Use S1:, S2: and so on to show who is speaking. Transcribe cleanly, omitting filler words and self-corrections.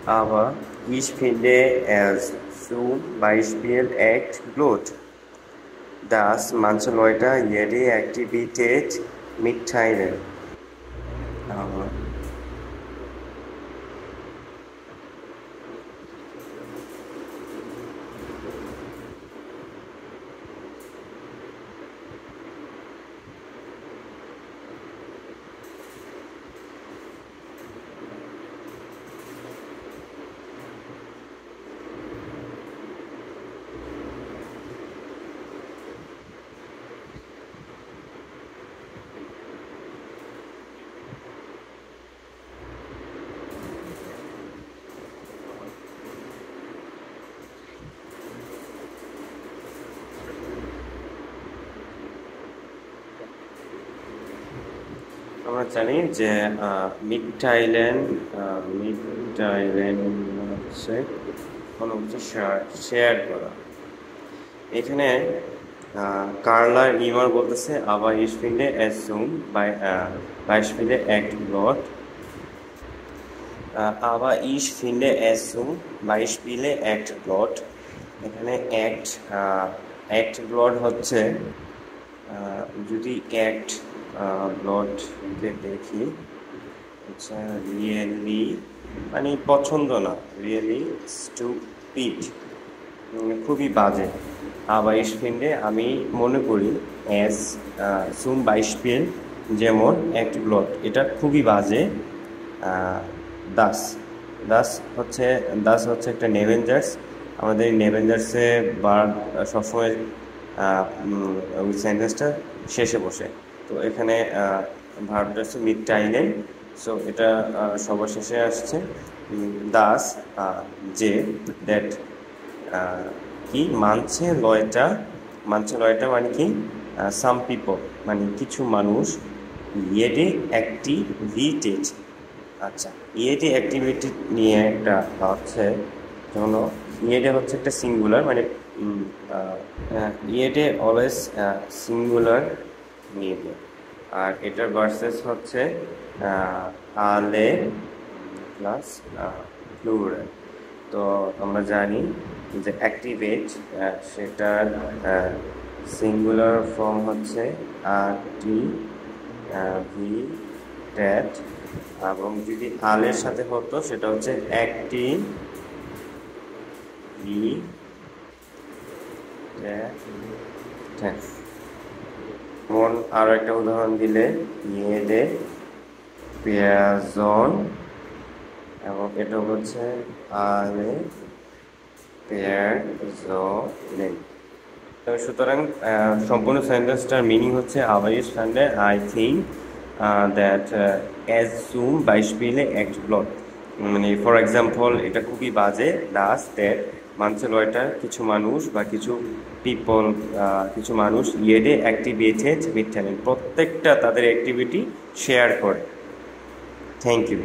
S1: Aber ich finde es zum Beispiel echt gut, dass manche Leute jede Aktivität mitteilen. Aber আমরা জানি যে মিডটাইল্যান্ড হচ্ছে কোনো কিছু শেয়ার করা। এখানে কার্লার ইমার বলতেছে aber ich finde es zum Beispiel echt gut, aber ich finde es zum Beispiel echt gut। এখানে অ্যাক্ট ব্লড হচ্ছে যদি অ্যাক্ট ব্লডকে দেখি হচ্ছে রিয়েলি মানে পছন্দ না, রিয়েলি স্টুপিড খুবই বাজে। আবার স্পিন্ডে আমি মনে করি এস সুম বাইশপিল যেমন অ্যাক্ট ব্লড এটা খুবই বাজে। দাস দাস হচ্ছে একটা নেভেঞ্জার্স। আমাদের নেভেঞ্জার্সে বার্ড সবসময় ওই সেন্টেন্সটা শেষে বসে, তো এখানে ভার্বটা হচ্ছে মিডটাইল্যান্ড, সো এটা সবার শেষে আসছে। দাস যে দ্যাট কি মানছে লয়টা মানে কি সাম পিপল মানে কিছু মানুষ ইয়েডে অ্যাক্টিভিটেড। আচ্ছা, ইয়েডে অ্যাক্টিভিটি নিয়ে একটা হচ্ছে যেমন ইয়েডে হচ্ছে একটা সিঙ্গুলার মানে ইয়েডে অলওয়েজ সিঙ্গুলার নিয়ে, আর এটার ভার্সেস হচ্ছে আলে প্লাস প্লুরাল। তো আমরা জানি যে অ্যাক্টিভেট সেটার সিঙ্গুলার ফর্ম হচ্ছে আরটিভিটেড, এবং যদি আলের সাথে হতো সেটা হচ্ছে অ্যাক্টিভিটেড। মন আরো একটা উদাহরণ দিলে ইয়েডে পেয়াজন, এবং এটা হচ্ছে আলে পেয়াজনে। সুতরাং সম্পূর্ণ সেন্টেন্সটার মিনিং হচ্ছে aber ich finde I think that as zum Beispiel echt blöd, মানে ফর এক্সাম্পল এটা খুবই বাজে। দাস দ্যাট মানছে লয়টা কিছু মানুষ বা কিছু পিপল কিছু মানুষ ইয়েডে অ্যাক্টিভিটেড মিথ্যালেন প্রত্যেকটা তাদের অ্যাক্টিভিটি শেয়ার করে। Thank you.